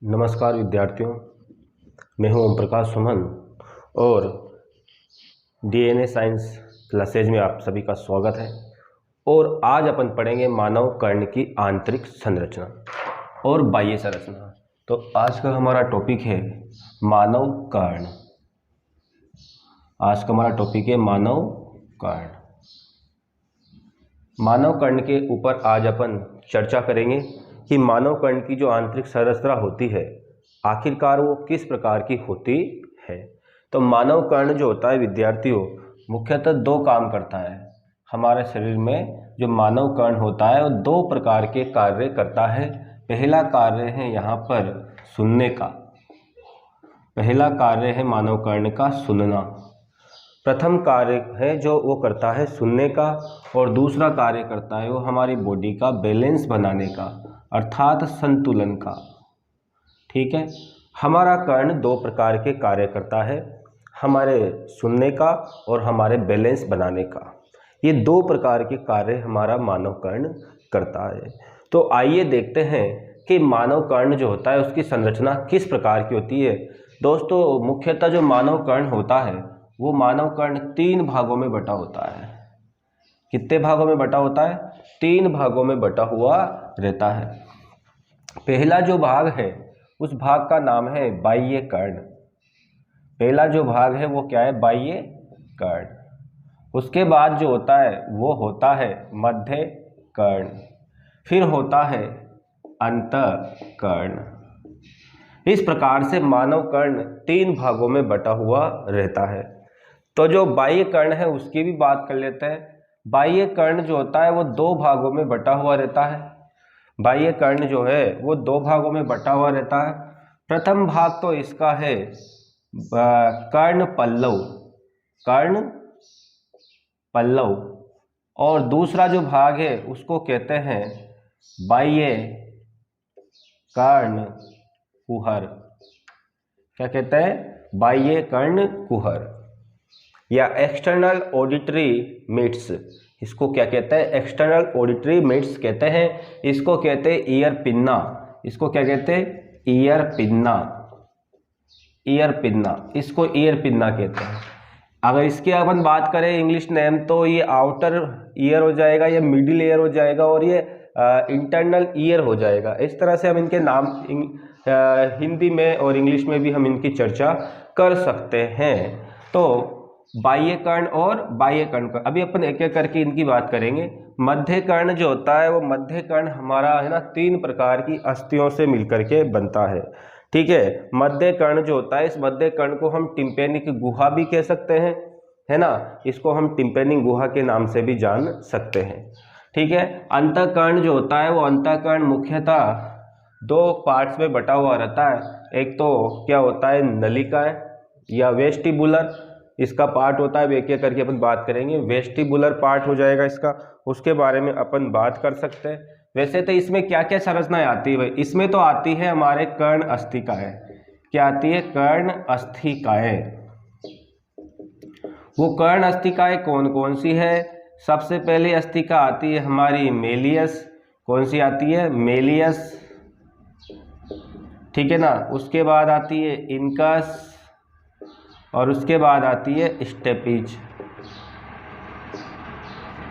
नमस्कार विद्यार्थियों, मैं हूं ओम प्रकाश सुमन और डीएनए साइंस क्लासेज में आप सभी का स्वागत है। और आज अपन पढ़ेंगे मानव कर्ण की आंतरिक संरचना और बाह्य संरचना। तो आज का हमारा टॉपिक है मानव कर्ण। आज का हमारा टॉपिक है मानव कर्ण। मानव कर्ण के ऊपर आज अपन चर्चा करेंगे कि मानव कर्ण की जो आंतरिक संरचना होती है आखिरकार वो किस प्रकार की होती है। तो मानव कर्ण जो होता है विद्यार्थियों, मुख्यतः दो काम करता है। हमारे शरीर में जो मानव कर्ण होता है वो दो प्रकार के कार्य करता है। पहला कार्य है यहाँ पर सुनने का। पहला कार्य है मानव कर्ण का सुनना। प्रथम कार्य है जो वो करता है सुनने का, और दूसरा कार्य करता है वो हमारी बॉडी का बैलेंस बनाने का, अर्थात संतुलन का। ठीक है, हमारा कर्ण दो प्रकार के कार्य करता है, हमारे सुनने का और हमारे बैलेंस बनाने का। ये दो प्रकार के कार्य हमारा मानव कर्ण करता है। तो आइए देखते हैं कि मानव कर्ण जो होता है उसकी संरचना किस प्रकार की होती है। दोस्तों, मुख्यतः जो मानव कर्ण होता है वो मानव कर्ण तीन भागों में बटा होता है। कितने भागों में बटा होता है? तीन भागों में बटा हुआ रहता है। पहला जो भाग है उस भाग का नाम है बाह्य कर्ण। पहला जो भाग है वो क्या है? बाह्य कर्ण। उसके बाद जो होता है वो होता है मध्य कर्ण, फिर होता है अंतःकर्ण। इस प्रकार से मानव कर्ण तीन भागों में बटा हुआ रहता है। तो जो बाह्य कर्ण है उसकी भी बात कर लेते हैं। बाह्य कर्ण जो होता है वो दो भागों में बटा हुआ रहता है। बाह्य कर्ण जो है वो दो भागों में बटा हुआ रहता है। प्रथम भाग तो इसका है कर्ण पल्लव, कर्ण पल्लव, और दूसरा जो भाग है उसको कहते हैं बाह्य कर्ण कुहर। क्या कहते हैं? बाह्य कर्ण कुहर या एक्सटर्नल ऑडिटरी मिट्स। इसको क्या कहते हैं? एक्सटर्नल ऑडिटरी मिट्स कहते हैं। इसको कहते हैं ईयर पिन्ना। इसको क्या कहते हैं? Ear pinna. ईयर पिन्ना, इसको ईयर पिन्ना कहते हैं। अगर इसकी अपन बात करें इंग्लिश नेम तो ये आउटर ईयर हो जाएगा, या मिडिल ईयर हो जाएगा, और ये इंटरनल ईयर हो जाएगा। इस तरह से हम इनके नाम हिंदी में और इंग्लिश में भी हम इनकी चर्चा कर सकते हैं। तो बाह्य कर्ण और बाह्य कर्ण का अभी अपन एक एक करके इनकी बात करेंगे। मध्य कर्ण जो होता है वो मध्य कर्ण हमारा है ना तीन प्रकार की अस्थियों से मिलकर के बनता है। ठीक है, मध्य कर्ण जो होता है इस मध्य कर्ण को हम टिम्पैनिक गुहा भी कह सकते हैं, है ना। इसको हम टिम्पैनिक गुहा के नाम से भी जान सकते हैं। ठीक है, अंतःकर्ण जो होता है वो अंतःकर्ण मुख्यतः दो पार्ट्स में बटा हुआ रहता है। एक तो क्या होता है नलिकाएं या वेस्टिबुलर, इसका पार्ट होता है। एक एक करके अपन बात करेंगे। वेस्टिबुलर पार्ट हो जाएगा इसका, उसके बारे में अपन बात कर सकते हैं। वैसे तो इसमें क्या क्या संरचनाएं आती है? इसमें तो आती है हमारे कर्ण अस्थिकाएं। क्या आती है? कर्ण अस्थिकाएं। वो कर्ण अस्थिकाएं कौन कौन सी है? सबसे पहली अस्थिका आती है हमारी मेलियस। कौन सी आती है? मेलियस। ठीक है ना। उसके बाद आती है इनकस, और उसके बाद आती है स्टेपीज।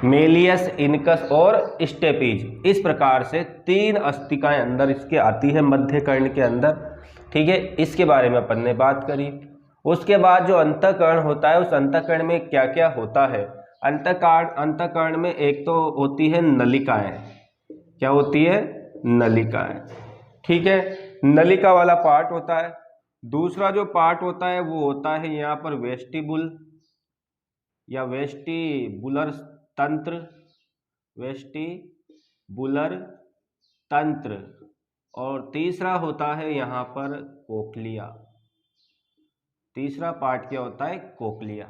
मेलियस, इनकस और स्टेपीज, इस प्रकार से तीन अस्थिकाएं अंदर इसके आती है मध्य कर्ण के अंदर। ठीक है, इसके बारे में अपन ने बात करी। उसके बाद जो अंतःकर्ण होता है उस अंतःकर्ण में क्या क्या होता है? अंतःकर्ण में एक तो होती है नलिकाएं। क्या होती है? नलिकाएं। ठीक है, नलिका वाला पार्ट होता है। दूसरा जो पार्ट होता है वो होता है यहाँ पर वेस्टिबुल या वेस्टिबुलर तंत्र, वेस्टिबुलर तंत्र, और तीसरा होता है यहाँ पर कोक्लिया। तीसरा पार्ट क्या होता है? कोक्लिया।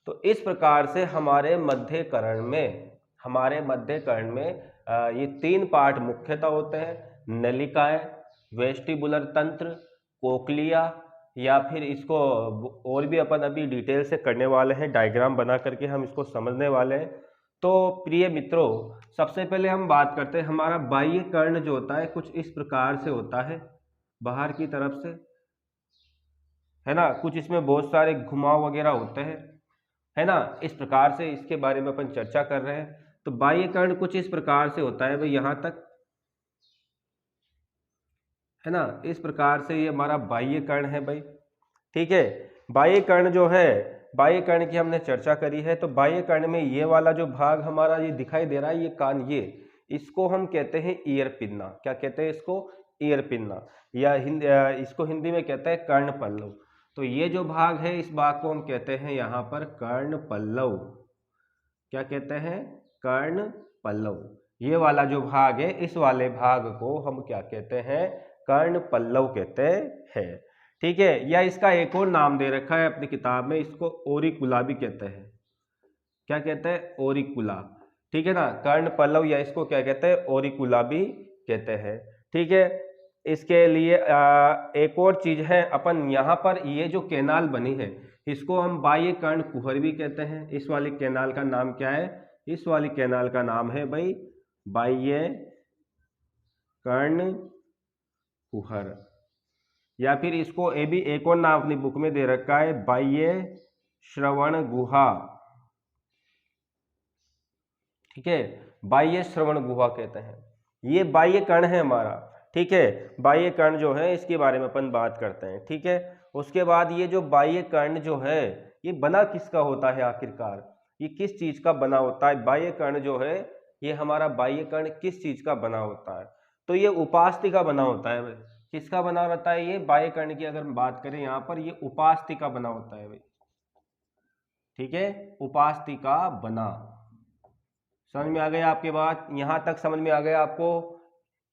तो इस प्रकार से हमारे मध्य कर्ण में ये तीन पार्ट मुख्यतः होते हैं। नलिकाएं, वेस्टिबुलर तंत्र, कोक्लिया, या फिर इसको और भी अपन अभी डिटेल से करने वाले हैं, डायग्राम बना करके हम इसको समझने वाले हैं। तो प्रिय मित्रों, सबसे पहले हम बात करते हैं हमारा बाह्य कर्ण जो होता है कुछ इस प्रकार से होता है। बाहर की तरफ से, है ना। कुछ इसमें बहुत सारे घुमाव वगैरह होते हैं, है ना। इस प्रकार से इसके बारे में अपन चर्चा कर रहे हैं। तो बाह्य कर्ण कुछ इस प्रकार से होता है भाई, यहां तक, है ना। इस प्रकार से ये हमारा बाह्य कर्ण है भाई, ठीक है। बाह्य कर्ण जो है, बाह्य कर्ण की हमने चर्चा करी है। तो बाह्य कर्ण में ये वाला जो भाग हमारा ये दिखाई दे रहा है, ये कान, ये इसको हम कहते हैं ईयर पिन्ना। क्या कहते हैं इसको? ईयर पिन्ना, या इसको हिंदी में कहते हैं कर्ण पल्लव। तो ये जो भाग है, इस भाग को हम कहते हैं यहाँ पर कर्ण पल्लव। क्या कहते हैं? कर्ण पल्लव। ये वाला जो भाग है, इस वाले भाग को हम क्या कहते हैं? कर्ण पल्लव कहते हैं, ठीक है। या इसका एक और नाम दे रखा है अपनी किताब में, इसको ओरिकुला भी कहते हैं। क्या कहते हैं? ओरिकुला, ठीक है ना। कर्ण पल्लव, या इसको क्या कहते हैं? ओरिकुला भी कहते हैं, ठीक है। इसके लिए एक और चीज है, अपन यहाँ पर ये जो कैनाल बनी है, इसको हम बाह्य कर्ण कुहर भी कहते हैं। इस वाली कैनाल का नाम क्या है? इस वाली कैनाल का नाम है भाई बाह्य कर्ण कुहर, या फिर इसको ये भी एक और नाम अपनी बुक में दे रखा है, बाह्य श्रवण गुहा, ठीक है। बाह्य श्रवण गुहा कहते हैं। ये बाह्य कर्ण है हमारा, ठीक है। बाह्य कर्ण जो है, इसके बारे में अपन बात करते हैं, ठीक है। उसके बाद ये जो बाह्य कर्ण जो है, ये बना किसका होता है आखिरकार? ये किस चीज का बना होता है? बाह्य कर्ण जो है, ये हमारा बाह्य कर्ण किस चीज का बना होता है? तो ये उपास्थि का बना होता है भाई। किसका बना रहता है ये? बाह्य कर्ण की अगर हम बात करें यहाँ पर, ये उपास्थि का बना होता है भाई, ठीक है। उपास्थि का बना। समझ में आ गया आपके बात? यहां तक समझ में आ गया आपको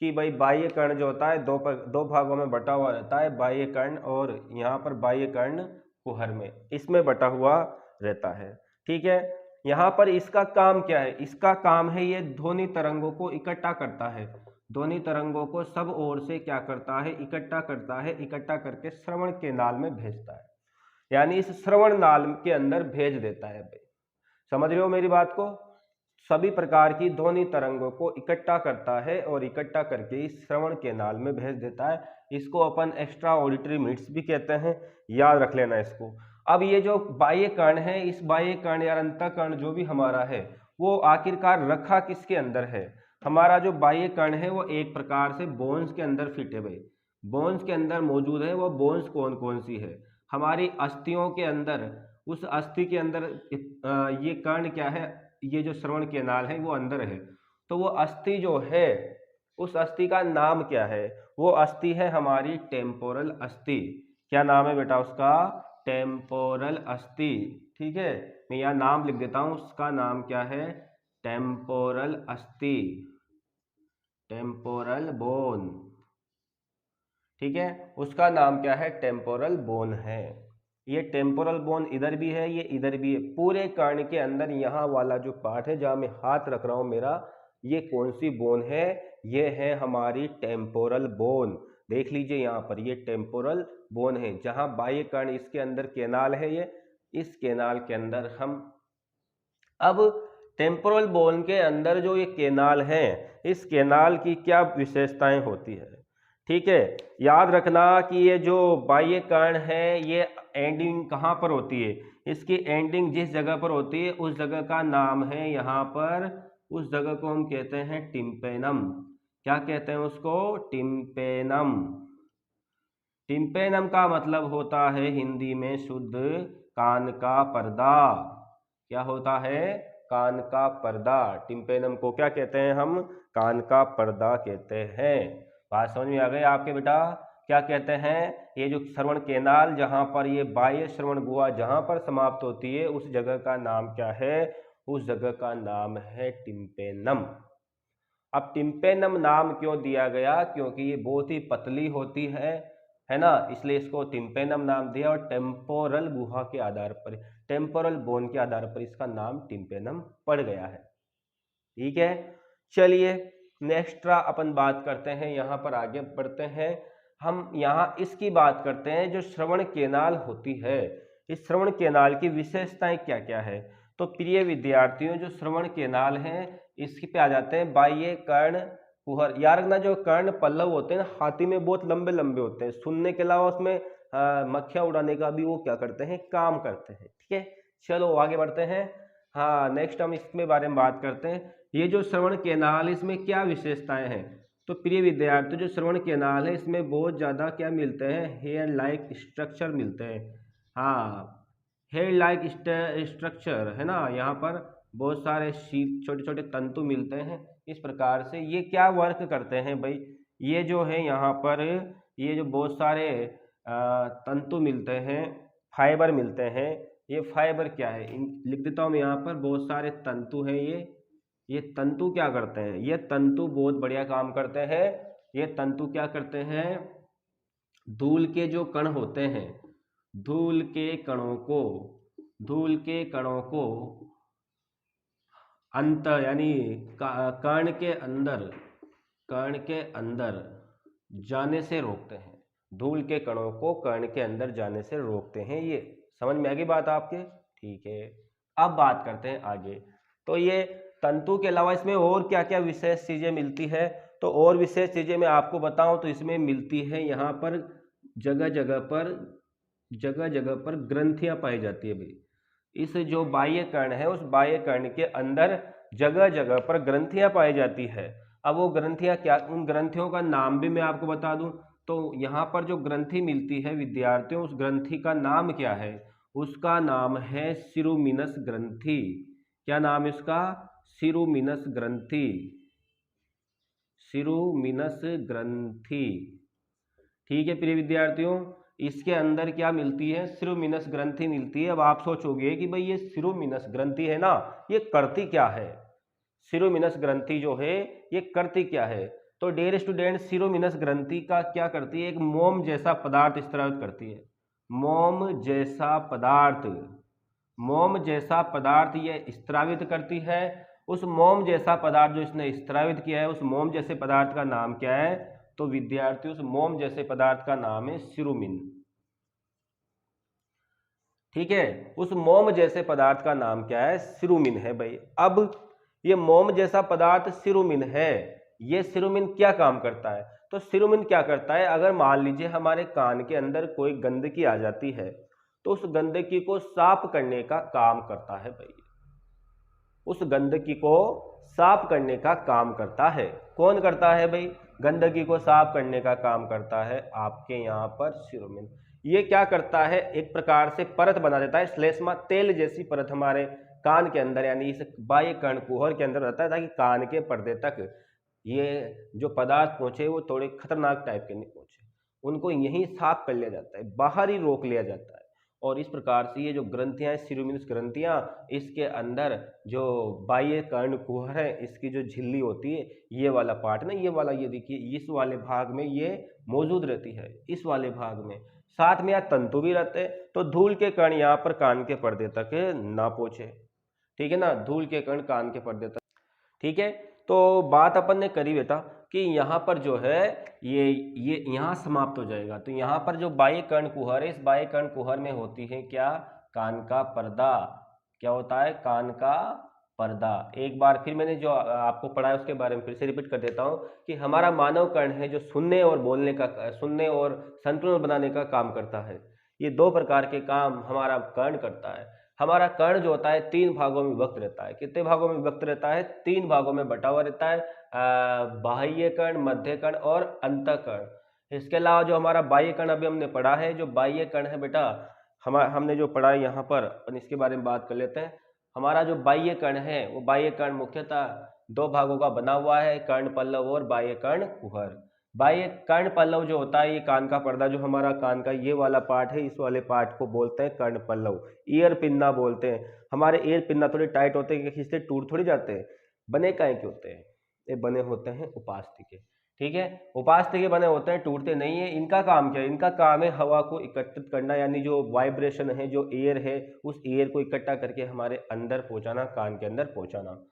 कि भाई बाह्य कर्ण जो होता है, दो भागों में बटा हुआ रहता है, बाह्य कर्ण और यहाँ पर बाह्य कर्ण कुहर में, इसमें बटा हुआ रहता है, ठीक है। यहाँ पर इसका काम क्या है? इसका काम है ये ध्वनि तरंगों को इकट्ठा करता है। ध्वनि तरंगों को सब ओर से क्या करता है? इकट्ठा करता है। इकट्ठा करके श्रवण के नाल में भेजता है, यानी इस श्रवण नाल के अंदर भेज देता है भाई। समझ रहे हो मेरी बात को? सभी प्रकार की ध्वनि तरंगों को इकट्ठा करता है और इकट्ठा करके इस श्रवण के नाल में भेज देता है। इसको अपन एक्स्ट्रा ऑडिटरी मीट्स भी कहते हैं, याद रख लेना इसको। अब ये जो बाह्य कर्ण है, इस बाह्य कर्ण या अंतःकर्ण जो भी हमारा है, वो आखिरकार रखा किसके अंदर है? हमारा जो बाह्य कर्ण है वो एक प्रकार से बोन्स के अंदर फिट है भाई, बोन्स के अंदर मौजूद है। वो बोन्स कौन कौन सी है? हमारी अस्थियों के अंदर, उस अस्थि के अंदर ये कर्ण क्या है? ये जो श्रवण के नाल है वो अंदर है। तो वो अस्थि जो है, उस अस्थि का नाम क्या है? वो अस्थि है हमारी टेम्पोरल अस्थि। क्या नाम है बेटा उसका? टेम्पोरल अस्थि, ठीक है। मैं यहाँ नाम लिख देता हूं, उसका नाम क्या है? टेम्पोरल अस्थि, टेम्पोरल बोन, ठीक है। उसका नाम क्या है? टेम्पोरल बोन है। ये टेम्पोरल बोन इधर भी है, ये इधर भी है। पूरे कर्ण के अंदर यहाँ वाला जो पार्ट है जहाँ मैं हाथ रख रहा हूँ मेरा, ये कौन सी बोन है? ये है हमारी टेम्पोरल बोन। देख लीजिए यहाँ पर, ये टेम्पोरल बोन है। जहाँ बाह्य कर्ण, इसके अंदर कैनाल है, ये इस कैनाल के अंदर हम, अब टेम्पोरल बोन के अंदर जो ये कैनाल है, इस कैनाल की क्या विशेषताएं होती है? ठीक है, याद रखना कि ये जो बाह्य कर्ण है, ये एंडिंग कहाँ पर होती है? इसकी एंडिंग जिस जगह पर होती है, उस जगह का नाम है यहाँ पर, उस जगह को हम कहते हैं टिम्पेनम। क्या कहते हैं उसको? टिम्पेनम। टिम्पेनम का मतलब होता है हिंदी में शुद्ध कान का पर्दा। क्या होता है? कान का पर्दा। टिम्पेनम को क्या कहते हैं हम? कान का पर्दा कहते हैं। बात समझ में आ गई आपके बेटा? क्या कहते हैं? ये जो श्रवण केनाल, जहां पर ये बाह्य श्रवण गुहा जहां पर समाप्त होती है, उस जगह का नाम क्या है? उस जगह का नाम है टिम्पेनम। अब टिम्पेनम नाम क्यों दिया गया? क्योंकि ये बहुत ही पतली होती है ना, इसलिए इसको टिम्पेनम नाम दिया। और टेम्पोरल गुहा के आधार पर, टेम्पोरल बोन के आधार पर इसका नाम टिम्पेनम पड़ गया है। ठीक है, चलिए नेक्स्ट्रा अपन बात करते हैं, यहाँ पर आगे बढ़ते हैं। हम यहाँ इसकी बात करते हैं, जो श्रवण केनाल होती है, इस श्रवण केनाल की विशेषताएं क्या क्या है। तो प्रिय विद्यार्थियों, जो श्रवण केनाल है, इसकी पे आ जाते हैं बाह्य कर्ण कुहर। याद रखना जो कर्ण पल्लव होते हैं ना हाथी में बहुत लंबे लंबे होते हैं, सुनने के अलावा उसमें मक्खियां उड़ाने का भी वो क्या करते हैं, काम करते हैं। ठीक है, चलो आगे बढ़ते हैं। हाँ, नेक्स्ट हम इसमें बारे में बात करते हैं। ये जो श्रवण केनाल, इसमें क्या विशेषताएं हैं? तो प्रिय विद्यार्थी, जो श्रवण केनाल है इसमें बहुत ज़्यादा क्या मिलते हैं, हेयर लाइक स्ट्रक्चर मिलते हैं। हाँ, हेयर लाइक स्ट्रक्चर है ना, यहाँ पर बहुत सारे छोटे छोटे तंतु मिलते हैं। इस प्रकार से ये क्या वर्क करते हैं भाई, ये जो है यहाँ पर ये जो बहुत सारे तंतु मिलते हैं, फाइबर मिलते हैं, ये फाइबर क्या है, लिख देता हूँ मैं यहाँ पर, बहुत सारे तंतु हैं। ये तंतु क्या करते हैं, ये तंतु बहुत बढ़िया काम करते हैं। ये तंतु क्या करते हैं, धूल के जो कण होते हैं, धूल के कणों को अंतर यानी कर्ण के अंदर जाने से रोकते हैं। धूल के कणों को कर्ण के अंदर जाने से रोकते हैं। ये समझ में आ गई बात आपके? ठीक है, अब बात करते हैं आगे। तो ये तंतु के अलावा इसमें और क्या क्या विशेष चीजें मिलती है? तो और विशेष चीजें मैं आपको बताऊं तो इसमें मिलती है, यहाँ पर जगह जगह पर ग्रंथियां पाई जाती है भाई। इस जो बाह्य कर्ण है, उस बाह्य कर्ण के अंदर जगह जगह पर ग्रंथियां पाई जाती है। अब वो ग्रंथियां क्या, उन ग्रंथियों का नाम भी मैं आपको बता दूं। तो यहाँ पर जो ग्रंथि मिलती है विद्यार्थियों, उस ग्रंथि का नाम क्या है? उसका नाम है सिरुमिनस ग्रंथि। क्या नाम है उसका? सिरुमिनस ग्रंथि। सिरुमिनस ग्रंथि। ठीक है प्रिय विद्यार्थियों, इसके अंदर क्या मिलती है? सिरुमिनस ग्रंथि मिलती है। अब आप सोचोगे कि भाई ये सिरुमिनस ग्रंथि है ना, ये करती क्या है? सिरुमिनस ग्रंथि जो है ये करती क्या है? तो डियर स्टूडेंट, सिरुमिनस ग्रंथि का क्या करती है, एक मोम जैसा पदार्थ स्रावित करती है। मोम जैसा पदार्थ ये स्रावित करती है। उस मोम जैसा पदार्थ जो इसने स्रावित किया है, उस मोम जैसे पदार्थ का नाम क्या है? तो विद्यार्थी, उस मोम जैसे पदार्थ का नाम है सिरुमिन। ठीक है, उस मोम जैसे पदार्थ का नाम क्या है? सिरुमिन है भाई। अब ये मोम जैसा पदार्थ सिरुमिन है, ये सिरुमिन क्या काम करता है? तो सिरुमिन क्या करता है, अगर मान लीजिए हमारे कान के अंदर कोई गंदगी आ जाती है, तो उस गंदगी को साफ करने का काम करता है भाई। उस गंदगी को साफ करने का काम करता है। कौन करता है भाई? गंदगी को साफ करने का काम करता है आपके यहाँ पर सिरुमिन। ये क्या करता है, एक प्रकार से परत बना देता है, श्लेष्मा तेल जैसी परत हमारे कान के अंदर यानी इस बाह्य कर्णकुहर के अंदर रहता है, ताकि कान के पर्दे तक ये जो पदार्थ पहुंचे वो थोड़े खतरनाक टाइप के नहीं पहुंचे, उनको यहीं साफ कर लिया जाता है, बाहर ही रोक लिया जाता है। और इस प्रकार से ये जो ग्रंथियां, सिरुमिनस ग्रंथियां, इसके अंदर जो बाह्य कर्णकुहर है, इसकी जो झिल्ली होती है, ये वाला पार्ट ना, ये वाला, ये देखिए, इस वाले भाग में ये मौजूद रहती है, इस वाले भाग में। साथ में यहाँ तंतु भी रहते हैं, तो धूल के कण यहाँ पर कान के पर्दे तक ना पहुंचे। ठीक है ना, धूल के कण कान के पर्दे तक। ठीक है, तो बात अपन ने करी बेटा कि यहाँ पर जो है ये यहाँ समाप्त हो जाएगा। तो यहाँ पर जो बाह्य कर्णकुहर है, इस बाह्य कर्णकुहर में होती है क्या? कान का पर्दा। क्या होता है? कान का पर्दा। एक बार फिर मैंने जो आपको पढ़ाया उसके बारे में फिर से रिपीट कर देता हूँ कि हमारा मानव कर्ण है जो सुनने और बोलने का, सुनने और संतुलन बनाने का काम करता है। ये दो प्रकार के काम हमारा कर्ण करता है। हमारा कर्ण जो होता है 3 भागों में विभक्त रहता है। कितने भागों में विभक्त रहता है? 3 भागों में बटा हुआ रहता है, बाह्य कर्ण, मध्य कर्ण और अंतःकर्ण। इसके अलावा जो हमारा बाह्य कर्ण अभी हमने पढ़ा है, जो बाह्य कर्ण है बेटा, हमने जो पढ़ा है यहाँ पर, अपन इसके बारे में बात कर लेते हैं। हमारा जो बाह्य कर्ण है, वो बाह्य कर्ण मुख्यतः 2 भागों का बना हुआ है, कर्ण पल्लव और बाह्य कर्ण कुहर। बाह्य कर्ण पल्लव जो होता है, ये कान का पर्दा, जो हमारा कान का ये वाला पार्ट है, इस वाले पार्ट को बोलते हैं कर्ण पल्लव, ईयर पिन्ना बोलते हैं। हमारे ईयर पिन्ना थोड़े टाइट होते हैं, खींचते टूट थोड़ी जाते हैं। बने काहे के होते हैं? ये बने होते हैं उपास्थि के। ठीक है, उपास्थि के बने होते हैं, टूटते नहीं है। इनका काम क्या है? इनका काम है हवा को एकत्रित करना, यानी जो वाइब्रेशन है, जो एयर है, उस एयर को इकट्ठा करके हमारे अंदर पहुंचाना, कान के अंदर पहुंचाना।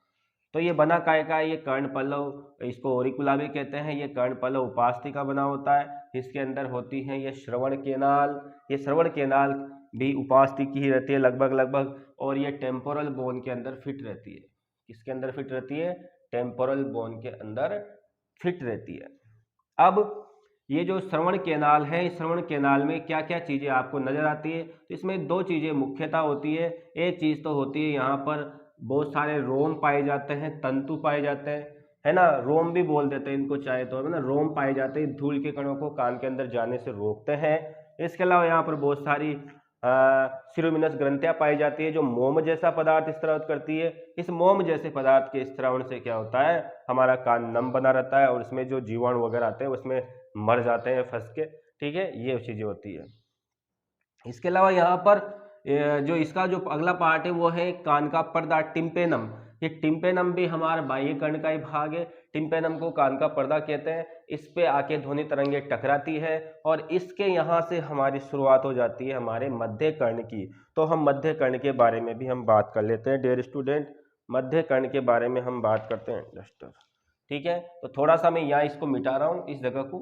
तो ये बना काय का? ये कर्ण पल्लव, इसको ओरिकुला भी कहते हैं। ये कर्ण पल्लव उपास्थि का बना होता है। इसके अंदर होती है ये श्रवण केनाल। ये श्रवण केनाल भी उपास्थि की ही रहती है लगभग। और ये टेम्पोरल बोन के अंदर फिट रहती है। किसके अंदर फिट रहती है? टेम्पोरल बोन के अंदर फिट रहती है। अब ये जो श्रवण कैनाल है, इस श्रवण कैनाल में क्या क्या चीज़ें आपको नज़र आती है, तो इसमें दो चीज़ें मुख्यतः होती है। एक चीज़ तो होती है यहाँ पर बहुत सारे रोम पाए जाते हैं, तंतु पाए जाते हैं, है ना, रोम भी बोल देते हैं इनको चाहे तो, है ना, रोम पाए जाते हैं, धूल के कणों को कान के अंदर जाने से रोकते हैं। इसके अलावा यहाँ पर बहुत सारी सिरोमिनस ग्रंथियां पाई जाती है जो मोम जैसा पदार्थ स्रावित करती है। इस मोम जैसे पदार्थ के स्रावण से क्या होता है, हमारा कान नम बना रहता है और इसमें जो जीवाणु वगैरह आते हैं उसमें मर जाते हैं फंस के, ठीक है, ये चीजें होती है। इसके अलावा यहाँ पर जो इसका जो अगला पार्ट है वो है कान का पर्दा, टिम्पेनम। ये टिम्पेनम भी हमारा बाह्य कर्ण का ही भाग है। टिम्पेनम को कान का पर्दा कहते हैं। इस पे आके ध्वनि तरंगे टकराती है और इसके यहाँ से हमारी शुरुआत हो जाती है हमारे मध्य कर्ण की। तो हम मध्य कर्ण के बारे में भी हम बात कर लेते हैं डियर स्टूडेंट। मध्य कर्ण के बारे में हम बात करते हैं डस्टर, ठीक है। तो थोड़ा सा मैं यहाँ इसको मिटा रहा हूँ, इस जगह को।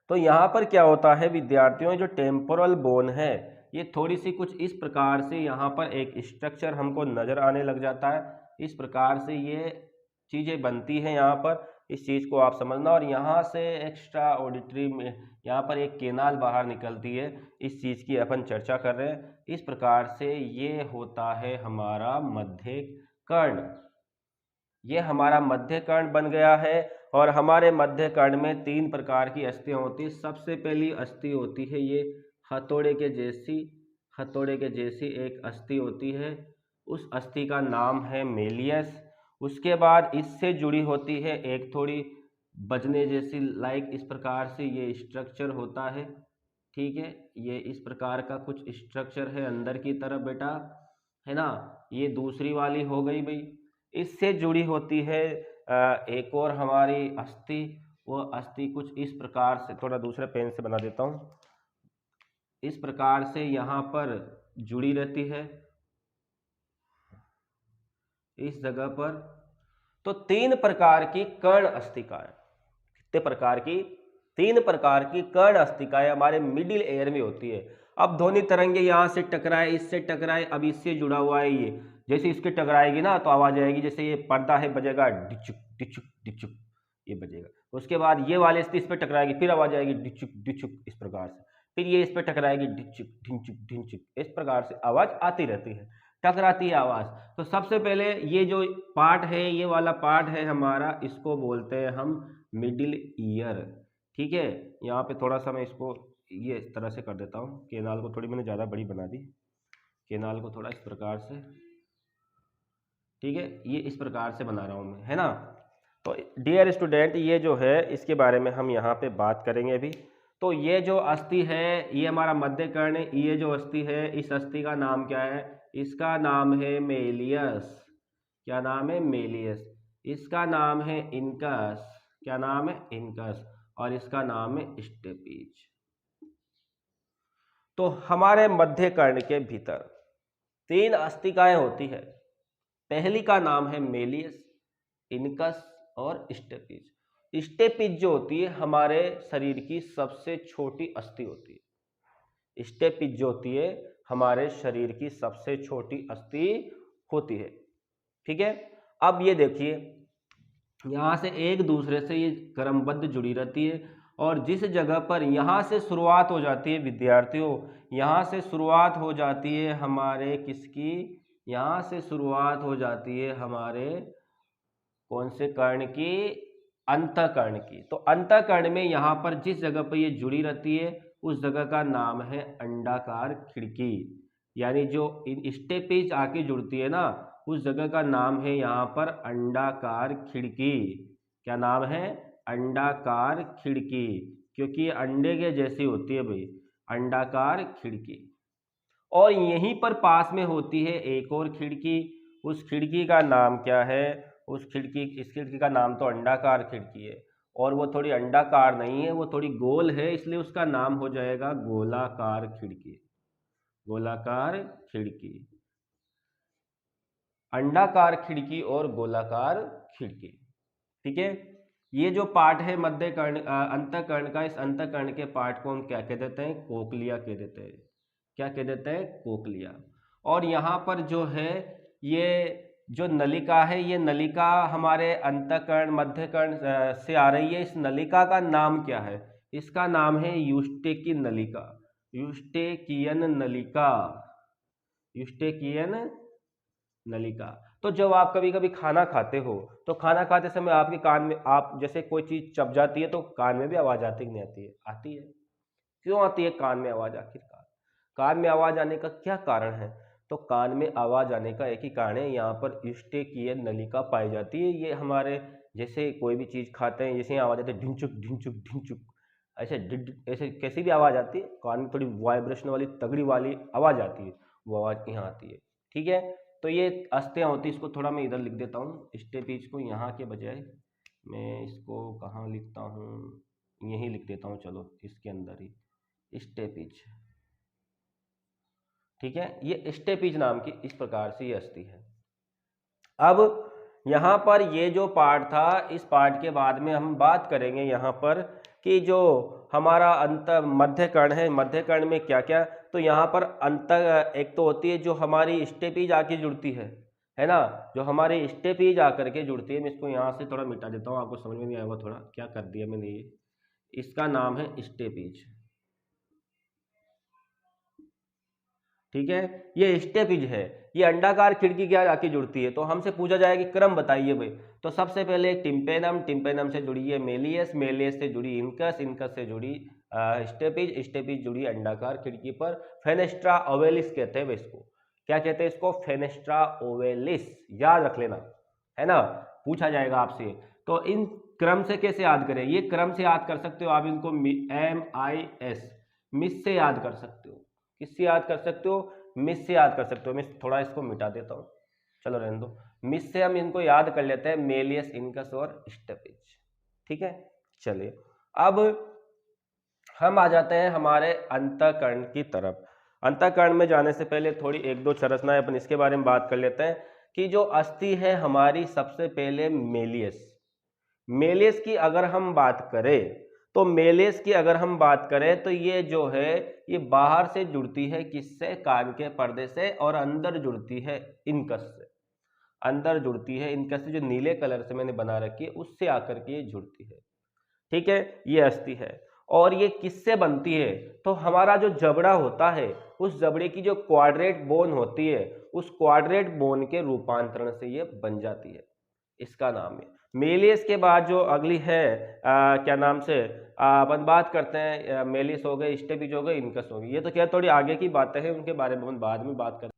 तो यहाँ पर क्या होता है विद्यार्थियों, जो टेम्पोरल बोन है ये थोड़ी सी कुछ इस प्रकार से यहाँ पर एक स्ट्रक्चर हमको नजर आने लग जाता है। इस प्रकार से ये चीज़ें बनती हैं यहाँ पर, इस चीज़ को आप समझना। और यहाँ से एक्स्ट्रा ऑडिटरी में यहाँ पर एक केनाल बाहर निकलती है, इस चीज़ की अपन चर्चा कर रहे हैं। इस प्रकार से ये होता है हमारा मध्य कर्ण, ये हमारा मध्य कर्ण बन गया है। और हमारे मध्य कर्ण में 3 प्रकार की अस्थियां होती है। सबसे पहली अस्थि होती है ये हथौड़े के जैसी एक अस्थि होती है, उस अस्थि का नाम है मेलियस। उसके बाद इससे जुड़ी होती है एक थोड़ी बजने जैसी, लाइक इस प्रकार से ये स्ट्रक्चर होता है, ठीक है। ये इस प्रकार का कुछ स्ट्रक्चर है अंदर की तरफ बेटा, है ना। ये दूसरी वाली हो गई भाई। इससे जुड़ी होती है एक और हमारी अस्थि, वो अस्थि कुछ इस प्रकार से, थोड़ा दूसरे पेन से बना देता हूँ, इस प्रकार से यहाँ पर जुड़ी रहती है इस जगह पर। तो 3 प्रकार की कर्ण अस्थिकाएं, कितने प्रकार की, 3 प्रकार की कर्ण अस्थिकाएं हमारे मिडिल एयर में होती है। अब ध्वनि तरंगे यहाँ से टकराए, इससे टकराए, अब इससे जुड़ा हुआ है ये, जैसे इसके टकराएगी ना तो आवाज आएगी, जैसे ये पर्दा है बजेगा डिचुक डिचुक डिचुक, ये बजेगा। उसके बाद ये वाले इस पे टकराएगी, फिर आवाज आएगी डिचुक डिचुक, इस प्रकार से। फिर ये इस पे टकराएगी डिचुक ढिंचुक ढिंचुक, इस प्रकार से आवाज आती रहती है, टकराती है आवाज। तो सबसे पहले ये जो पार्ट है, ये वाला पार्ट है हमारा, इसको बोलते हैं हम मिडिल ईयर, ठीक है। यहाँ पे थोड़ा सा मैं इसको ये इस तरह से कर देता हूँ, केनाल को थोड़ी मैंने ज़्यादा बड़ी बना दी, केनाल को थोड़ा इस प्रकार से, ठीक है, ये इस प्रकार से बना रहा हूँ मैं, है ना। तो डियर स्टूडेंट, ये जो है इसके बारे में हम यहाँ पे बात करेंगे अभी। तो ये जो अस्थि है ये हमारा मध्य कर्ण, ये जो अस्थि है इस अस्थि का नाम क्या है, इसका नाम है मेलियस। क्या नाम है, मेलियस। इसका नाम है इनकस, क्या नाम है, इनकस। और इसका नाम है स्टेपीज। तो हमारे मध्य कर्ण के भीतर 3 अस्थिकाएं होती है। पहली का नाम है मेलियस, इनकस और स्टेपीज। स्टेपीज जो होती है हमारे शरीर की सबसे छोटी अस्थि होती है। स्टेपीज जो होती है हमारे शरीर की सबसे छोटी अस्थि होती है, ठीक है। अब ये देखिए, यहाँ से एक दूसरे से ये क्रमबद्ध जुड़ी रहती है। और जिस जगह पर यहाँ से शुरुआत हो जाती है विद्यार्थियों, यहाँ से शुरुआत हो जाती है हमारे किसकी, यहाँ से शुरुआत हो जाती है हमारे कौन से कर्ण की, अंतःकर्ण की। तो अंतःकर्ण में यहाँ पर जिस जगह पर ये जुड़ी रहती है उस जगह का नाम है अंडाकार खिड़की। यानी जो इन स्टेपीज आके जुड़ती है ना, उस जगह का नाम है यहाँ पर अंडाकार खिड़की। क्या नाम है, अंडाकार खिड़की, क्योंकि ये अंडे के जैसी होती है भाई, अंडाकार खिड़की। और यहीं पर पास में होती है एक और खिड़की, उस खिड़की का नाम क्या है, उस खिड़की, इस खिड़की का नाम तो अंडाकार खिड़की है, और वो थोड़ी अंडाकार नहीं है, वो थोड़ी गोल है, इसलिए उसका नाम हो जाएगा गोलाकार खिड़की। गोलाकार खिड़की, अंडाकार खिड़की और गोलाकार खिड़की, ठीक है। ये जो पार्ट है मध्य कर्ण अंतःकर्ण का, इस अंतःकर्ण के पार्ट को हम क्या कह देते हैं, कोक्लिया कह देते हैं। क्या कह देते हैं, कोक्लिया। और यहाँ पर जो है ये जो नलिका है, ये नलिका हमारे अंतःकरण मध्यकर्ण से आ रही है। इस नलिका का नाम क्या है, इसका नाम है यूस्टेकी नलिका, यूस्टेकियन नलिका, यूस्टेकियन नलिका। तो जब आप कभी कभी खाना खाते हो तो खाना खाते समय आपके कान में, आप जैसे कोई चीज चब जाती है तो कान में भी आवाज आती है, नहीं आती है, आती है। क्यों आती है कान में आवाज, आखिरकार कान में आवाज आने का क्या कारण है? तो कान में आवाज आने का एक ही कारण है, यहाँ पर यूस्टेकियन नलिका पाई जाती है। ये हमारे जैसे कोई भी चीज खाते हैं, जैसे आवाज आती है ढिंचुक ढिंचुक ढिंचुक, ऐसे ऐसे कैसी भी आवाज आती है, कान में थोड़ी वाइब्रेशन वाली तगड़ी वाली आवाज आती है, वो आवाज यहाँ आती है। ठीक है, तो ये अस्थियां होती है। इसको थोड़ा मैं इधर लिख देता हूँ, स्टेपीज को यहाँ के बजाय मैं इसको कहाँ लिखता हूँ, यहीं लिख देता हूँ, चलो इसके अंदर ही स्टेपीज। ठीक है, ये स्टेपीज नाम की इस प्रकार से ये अस्थि है। अब यहाँ पर ये जो पार्ट था, इस पार्ट के बाद में हम बात करेंगे यहाँ पर कि जो हमारा अंत मध्य कर्ण है, मध्य कर्ण में क्या क्या, तो यहाँ पर अंत एक तो होती है जो हमारी स्टेपीज आके जुड़ती है ना, जो हमारी स्टेपीज आकर के जुड़ती है। मैं इसको यहाँ से थोड़ा मिटा देता हूँ, आपको समझ में नहीं आएगा, थोड़ा क्या कर दिया मैंने, ये इसका नाम है स्टेपीज। ठीक है, ये स्टेपीज है, ये अंडाकार खिड़की क्या आके जुड़ती है। तो हमसे पूछा जाए कि क्रम बताइए भाई, तो सबसे पहले टिम्पेनम, टिम्पेनम से जुड़ी है मेलियस, मेलियस से जुड़ी इनकस, इनकस से जुड़ी स्टेपीज, स्टेपीज जुड़ी अंडाकार खिड़की पर। फेनेस्ट्रा ओवेलिस कहते हैं इसको, क्या कहते हैं इसको, फेनेस्ट्रा ओवेलिस, याद रख लेना, है ना, पूछा जाएगा आपसे। तो इन क्रम से कैसे याद करें, ये क्रम से याद कर सकते हो आप इनको, MIS, मिस से याद कर सकते हो। किससे याद कर सकते हो, मिस से याद कर सकते हो। मैं थोड़ा इसको मिटा देता हूँ, चलो रहने दो। मिस से हम इनको याद कर लेते हैं, मेलियस, इनकस और स्टेपीज। ठीक है, चलिए अब हम आ जाते हैं हमारे अंतःकरण की तरफ। अंतःकरण में जाने से पहले थोड़ी एक दो संरचनाएं अपन इसके बारे में बात कर लेते हैं कि जो अस्थि है हमारी, सबसे पहले मेलियस। मेलियस की अगर हम बात करें तो मेलियस की अगर हम बात करें तो ये जो है ये बाहर से जुड़ती है, किससे, कान के पर्दे से, और अंदर जुड़ती है इनकस से, अंदर जुड़ती है इनकस से, जो नीले कलर से मैंने बना रखी है उससे आकर के ये जुड़ती है। ठीक है, ये अस्थि है। और ये किससे बनती है, तो हमारा जो जबड़ा होता है, उस जबड़े की जो क्वाड्रेट बोन होती है, उस क्वाड्रेट बोन के रूपांतरण से ये बन जाती है, इसका नाम है मेलियस। के बाद जो अगली है क्या नाम से अपन बात करते हैं, मेलियस हो गए, स्टेपीज हो गए, इनकस हो गई। ये तो क्या थोड़ी आगे की बातें हैं, उनके बारे में हम बाद में बात करें।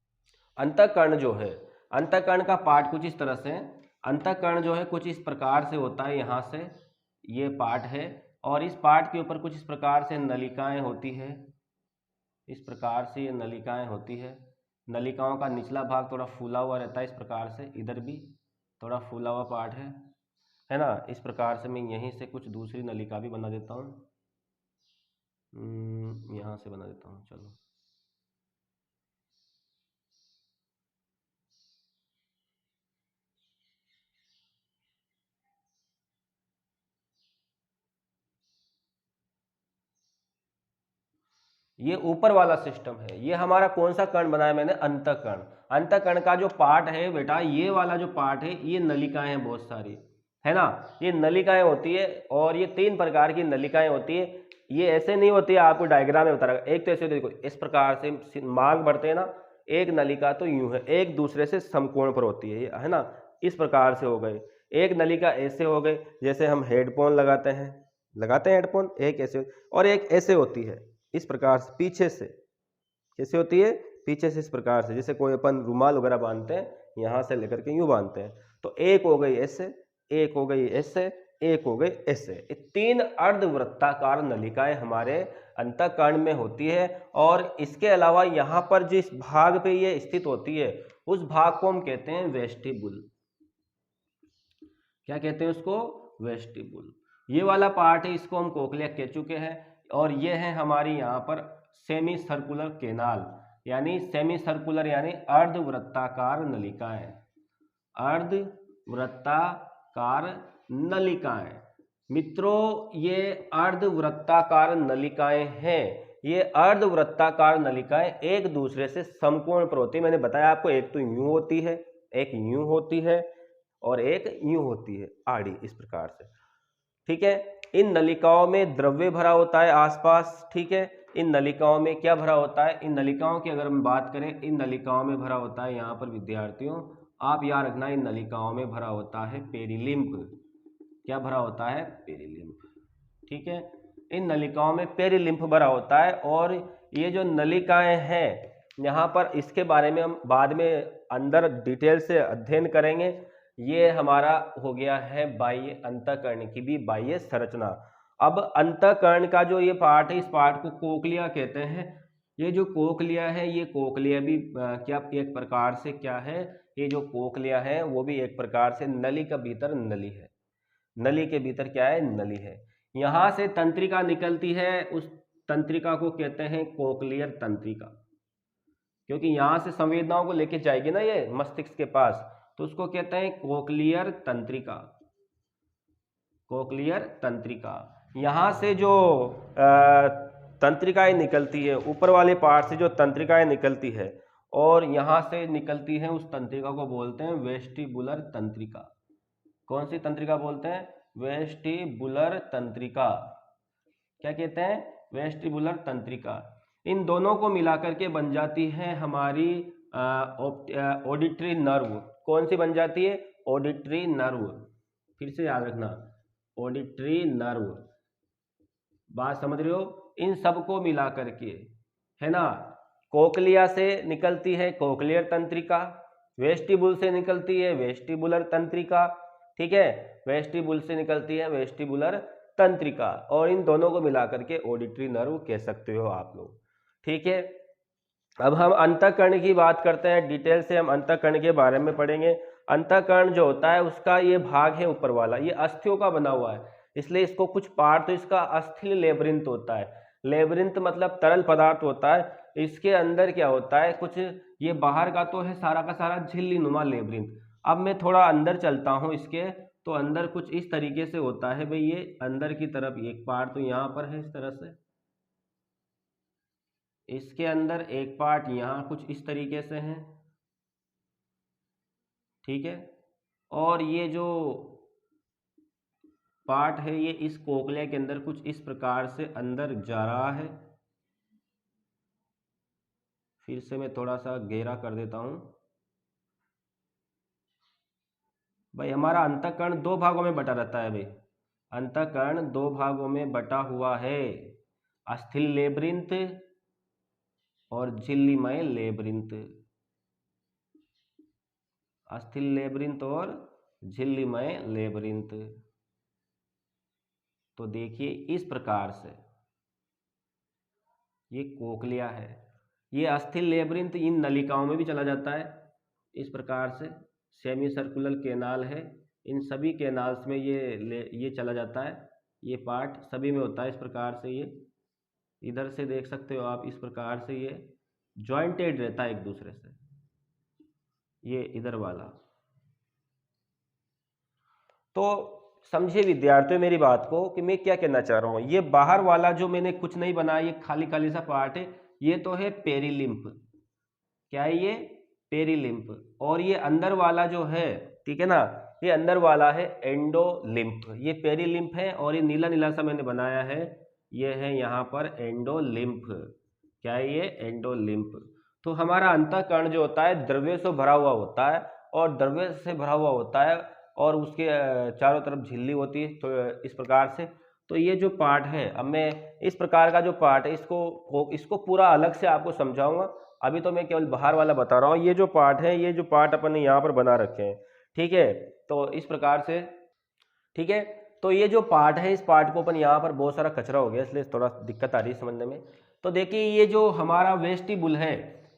अंतःकरण जो है, अंतःकरण का पार्ट कुछ इस तरह से, अंतःकरण जो है कुछ इस प्रकार से होता है, यहाँ से ये पार्ट है, और इस पार्ट के ऊपर कुछ इस प्रकार से नलिकाएं होती है, इस प्रकार से ये नलिकाएं होती है। नलिकाओं का निचला भाग थोड़ा फूला हुआ रहता है, इस प्रकार से, इधर भी थोड़ा फूला हुआ पार्ट है ना। इस प्रकार से मैं यहीं से कुछ दूसरी नलिका भी बना देता हूँ, यहाँ से बना देता हूँ, चलो। ये ऊपर वाला सिस्टम है, ये हमारा कौन सा कर्ण बनाया मैंने, अंतःकरण। अंतःकरण का जो पार्ट है बेटा, ये वाला जो पार्ट है, ये नलिकाएं हैं बहुत सारी, है ना, ये नलिकाएं होती है, और ये 3 प्रकार की नलिकाएं होती है। ये ऐसे नहीं होती है, आपको डायग्राम में बता रहा है। एक तो ऐसे देखो, इस प्रकार से मार्ग बढ़ते हैं ना, एक नलिका तो यूं है, एक दूसरे से समकोण पर होती है ना, इस प्रकार से हो गए। एक नलिका ऐसे हो गए, जैसे हम हेडफोन लगाते हैं हेडफोन, एक ऐसे, और एक ऐसे होती है इस प्रकार से, पीछे से, कैसे होती है, पीछे से, इस प्रकार से, जैसे कोई अपन रुमाल वगैरह बांधते हैं, यहां से लेकर के यूं बांधते हैं। तो एक हो गई ऐसे, एक हो गई ऐसे, एक हो गई ऐसे। ये 3 अर्धवृत्ताकार नलिकाएं हमारे अंतःकरण में होती है। और इसके अलावा यहाँ पर जिस भाग पे ये स्थित होती है, उस भाग को हम कहते हैं वेस्टिबुल। क्या कहते हैं उसको, वेस्टिबुल। ये वाला पार्ट है, इसको हम कोक्लिया कह चुके हैं। और ये है हमारी यहाँ पर सेमी सर्कुलर केनाल, यानी सेमी सर्कुलर यानी अर्धवृत्ताकार नलिकाएं, अर्धवृत्ताकार नलिकाएं। मित्रों, ये अर्धवृत्ताकार नलिकाएं हैं, ये अर्धवृत्ताकार नलिकाएं एक दूसरे से समकोण पर होती है। मैंने बताया आपको, एक तो यूं होती है, एक यूं होती है और एक यूं होती है, आड़ी, इस प्रकार से। ठीक है, इन नलिकाओं में द्रव्य भरा होता है आसपास। ठीक है, इन नलिकाओं में क्या भरा होता है, इन नलिकाओं की अगर हम बात करें, इन नलिकाओं में भरा होता है, यहाँ पर विद्यार्थियों आप याद रखना, इन नलिकाओं में भरा होता है पेरिलिम्फ। क्या भरा होता है, पेरिलिम्फ। ठीक है, इन नलिकाओं में पेरिलिम्फ भरा होता है। और ये जो नलिकाएं हैं यहाँ पर, इसके बारे में हम बाद में अंदर डिटेल से अध्ययन करेंगे। ये हमारा हो गया है बाह्य अंतःकरण की भी बाह्य संरचना। अब अंतःकरण का जो ये पार्ट है, इस पार्ट को कोक्लिया कहते हैं। ये जो कोक्लिया है, ये कोक्लिया भी क्या एक प्रकार से क्या है, ये जो कोक्लिया है वो भी एक प्रकार से नली का भीतर नली है। नली के भीतर क्या है, नली है। यहाँ से तंत्रिका निकलती है, उस तंत्रिका को कहते हैं कोक्लियर तंत्रिका, क्योंकि यहाँ से संवेदनाओं को लेके जाएगी ना ये मस्तिष्क के पास, तो उसको कहते हैं कोक्लियर तंत्रिका। कोक्लियर तंत्रिका। यहाँ से जो तंत्रिकाएं निकलती है, ऊपर वाले पार्ट से जो तंत्रिकाएं निकलती है और यहाँ से निकलती है, उस तंत्रिका को बोलते हैं वेस्टिबुलर तंत्रिका। कौन सी तंत्रिका बोलते हैं, वेस्टिबुलर तंत्रिका। क्या कहते हैं, वेस्टिबुलर तंत्रिका। इन दोनों को मिलाकर के बन जाती है हमारी ऑडिटरी नर्व। कौन सी बन जाती है, ऑडिटरी नर्व। फिर से याद रखना, ऑडिटरी नर्व। बात समझ रहे हो, इन सबको मिला करके, है ना। कोक्लिया से निकलती है कोक्लियर तंत्रिका, वेस्टिबुल से निकलती है वेस्टिबुलर तंत्रिका। ठीक है, वेस्टिबुल से निकलती है वेस्टिबुलर तंत्रिका, और इन दोनों को मिलाकर के ऑडिटरी नर्व कह सकते हो आप लोग। ठीक है, अब हम अंतःकरण की बात करते हैं। डिटेल से हम अंतःकरण के बारे में पढ़ेंगे। अंतःकरण जो होता है, उसका ये भाग है ऊपर वाला, ये अस्थियों का बना हुआ है, इसलिए इसको कुछ पार्ट तो इसका अस्थिल लेबरिंथ होता है। लेबरिंथ मतलब तरल पदार्थ होता है। इसके अंदर क्या होता है, कुछ ये बाहर का तो है सारा का सारा झिल्ली नुमा लेबरिंथ। अब मैं थोड़ा अंदर चलता हूँ इसके, तो अंदर कुछ इस तरीके से होता है भाई। ये अंदर की तरफ एक पार्ट तो यहाँ पर है इस तरह से, इसके अंदर एक पार्ट यहाँ कुछ इस तरीके से है। ठीक है, और ये जो पार्ट है, ये इस कोक्लिया के अंदर कुछ इस प्रकार से अंदर जा रहा है। फिर से मैं थोड़ा सा गहरा कर देता हूं भाई। हमारा अंतःकरण दो भागों में बटा रहता है भाई। अंतःकरण दो भागों में बटा हुआ है, अस्थिल लेबरिंथ और झिल्लीमय लेबरिंथ। अस्थिल लेबरिंथ और झिल्लीमय लेबरिंथ। तो देखिए इस प्रकार से ये कोक्लिया है। ये अस्थिल लेबरिंथ इन नलिकाओं में भी चला जाता है इस प्रकार से। सेमी सर्कुलर कैनाल है, इन सभी कैनाल्स में ये चला जाता है। ये पार्ट सभी में होता है इस प्रकार से। ये इधर से देख सकते हो आप, इस प्रकार से ये जॉइंटेड रहता है एक दूसरे से, ये इधर वाला। तो समझिए विद्यार्थियों मेरी बात को कि मैं क्या कहना चाह रहा हूँ। ये बाहर वाला जो मैंने कुछ नहीं बनाया, ये खाली खाली सा पार्ट है, ये तो है पेरिलिम्फ। क्या है ये, पेरिलिम्फ। और ये अंदर वाला जो है, ठीक है ना, ये अंदर वाला है एंडोलिम्फ। ये पेरिलिम्फ है, और ये नीला नीला सा मैंने बनाया है, ये है यहाँ पर एंडोलिम्फ। क्या है ये, एंडोलिम्फ। तो हमारा अंतःकरण जो होता है द्रव्य से भरा हुआ होता है, और द्रव्य से भरा हुआ होता है, और उसके चारों तरफ झिल्ली होती है, तो इस प्रकार से। तो ये जो पार्ट है, अब मैं इस प्रकार का जो पार्ट है, इसको पूरा अलग से आपको समझाऊंगा। अभी तो मैं केवल बाहर वाला बता रहा हूँ। ये जो पार्ट है, ये जो पार्ट अपन ने यहाँ पर बना रखे हैं, ठीक है, तो इस प्रकार से। ठीक है, तो ये जो पार्ट है, इस पार्ट को अपन यहाँ पर बहुत सारा कचरा हो गया, इसलिए थोड़ा दिक्कत आ रही है समझने में। तो देखिए ये जो हमारा वेस्टिबुल है,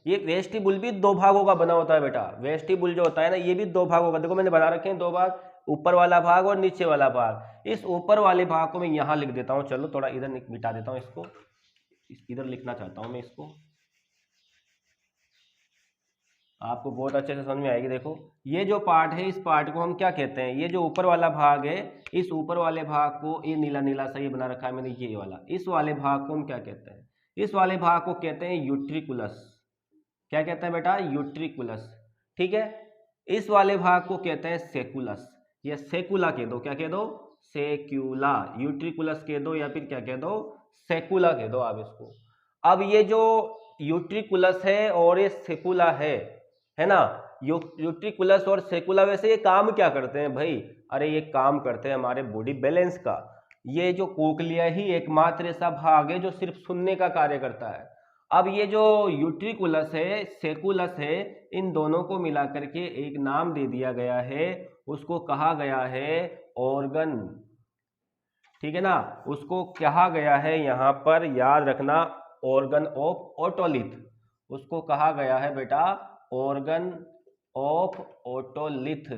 ये वेस्टिबुल भी दो भागों का बना होता है बेटा। वेस्टिबुल जो होता है ना, ये भी दो भागों का, देखो मैंने बना रखे हैं दो भाग, ऊपर वाला भाग और नीचे वाला भाग। इस ऊपर वाले भाग को मैं यहाँ लिख देता हूँ। चलो थोड़ा इधर मिटा देता हूँ इसको, इधर लिखना चाहता हूँ मैं इसको, आपको बहुत अच्छे से समझ में आएगी। देखो ये जो पार्ट है, इस पार्ट को हम क्या कहते हैं, ये जो ऊपर वाला भाग है, इस ऊपर वाले भाग को, ये नीला नीला सा ये बना रखा है मैंने, ये वाला, इस वाले भाग को हम क्या कहते हैं, इस वाले भाग को कहते हैं यूट्रिकुलस। क्या कहते हैं बेटा? यूट्रिकुलस। ठीक है, इस वाले भाग को कहते हैं सेकुलस या सेकुला कह दो। क्या कह दो? सेक्यूला। यूट्रिकुलस कह दो या फिर क्या कह दो? सेकुला कह दो आप इसको। अब ये जो यूट्रिकुलस है और ये सेकुला है ना, यूट्रिकुलस और सेकुला वैसे ये काम क्या करते हैं भाई? अरे ये काम करते हैं हमारे बॉडी बैलेंस का। ये जो कोक्लिया ही एकमात्र ऐसा भाग है जो सिर्फ सुनने का कार्य करता है। अब ये जो यूट्रिकुलस है, सेकुलस है, इन दोनों को मिलाकर के एक नाम दे दिया गया है, उसको कहा गया है ऑर्गन। ठीक है ना, उसको कहा गया है, यहां पर याद रखना, ऑर्गन ऑफ ओटोलिथ। उसको कहा गया है बेटा organ of otolith.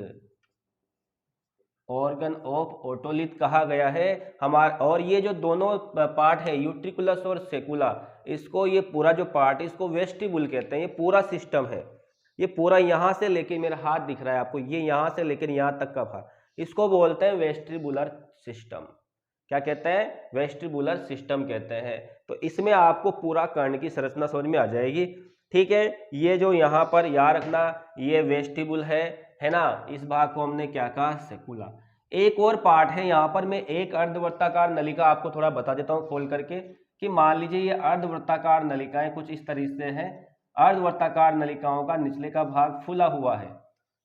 Organ of otolith कहा गया है हमारा। और ये जो दोनों पार्ट है यूट्रिकुलस और सेकुला, इसको ये पूरा जो पार्ट है इसको वेस्टिबुल कहते हैं। ये पूरा सिस्टम है, ये पूरा यहां से लेके, मेरा हाथ दिख रहा है आपको, ये यहां से लेकर यहां तक का भाग, इसको बोलते हैं वेस्टिबुलर सिस्टम। क्या कहते हैं? वेस्टिबुलर सिस्टम कहते हैं। तो इसमें आपको पूरा कर्ण की संरचना समझ में आ जाएगी। ठीक है, ये जो यहाँ पर याद रखना, ये वेस्टिबुल है ना, इस भाग को हमने क्या कहा? सेकुला। एक और पार्ट है यहाँ पर, मैं एक अर्धवृत्ताकार नलिका आपको थोड़ा बता देता हूँ खोल करके, कि मान लीजिए ये अर्धवृत्ताकार नलिकाएं कुछ इस तरीके से हैं। अर्धवृत्ताकार नलिकाओं का निचले का भाग फूला हुआ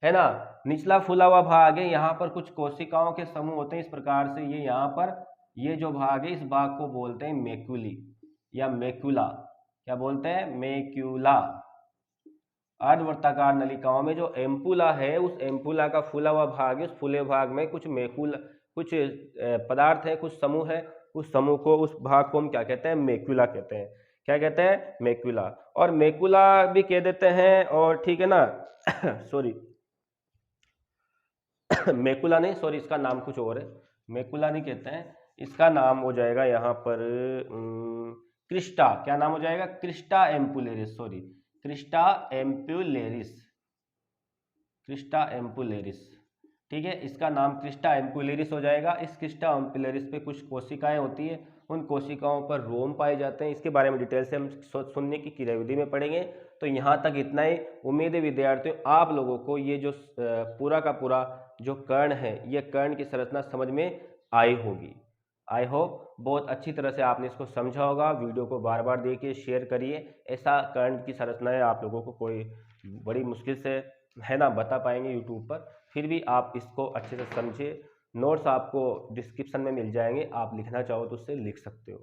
है ना, निचला फूला हुआ भाग है। यहाँ पर कुछ कोशिकाओं के समूह होते हैं इस प्रकार से। ये यहाँ पर ये जो भाग है, इस भाग को बोलते हैं मैक्यूली या मैक्यूला। क्या बोलते हैं? मैक्यूला। अर्धवृत्ताकार नलिकाओं में जो एम्पुला है, उस एम्पुला का फूला हुआ भाग है, उस फूले भाग में कुछ मैक्यूला, कुछ पदार्थ है, कुछ समूह है, उस समूह को, उस भाग को हम क्या कहते हैं? मैक्यूला कहते हैं। क्या कहते हैं? मैक्यूला। और मैक्यूला भी कह देते हैं, और ठीक है ना सॉरी मैक्यूला नहीं, सॉरी, इसका नाम कुछ और है, मैक्यूला नहीं कहते हैं, इसका नाम हो जाएगा यहाँ पर क्रिस्टा। क्या नाम हो जाएगा? Crista ampullaris. Sorry, crista ampullaris. Crista ampullaris. ठीक है, इसका नाम क्रिस्टा एम्पुलेरिस हो जाएगा। इस क्रिस्टा एम्पुलेरिस पे कुछ कोशिकाएं होती है, उन कोशिकाओं पर रोम पाए जाते हैं। इसके बारे में डिटेल से हम सुनने की क्रियाविधि में पढ़ेंगे। तो यहाँ तक इतना ही। उम्मीद है विद्यार्थियों आप लोगों को ये जो पूरा का पूरा जो कर्ण है, ये कर्ण की संरचना समझ में आई होगी। आई होप बहुत अच्छी तरह से आपने इसको समझा होगा। वीडियो को बार बार देखिए, शेयर करिए। ऐसा कर्ण की संरचनाएं आप लोगों को कोई बड़ी मुश्किल से है ना बता पाएंगे यूट्यूब पर, फिर भी आप इसको अच्छे से समझिए। नोट्स आपको डिस्क्रिप्शन में मिल जाएंगे, आप लिखना चाहो तो उससे लिख सकते हो।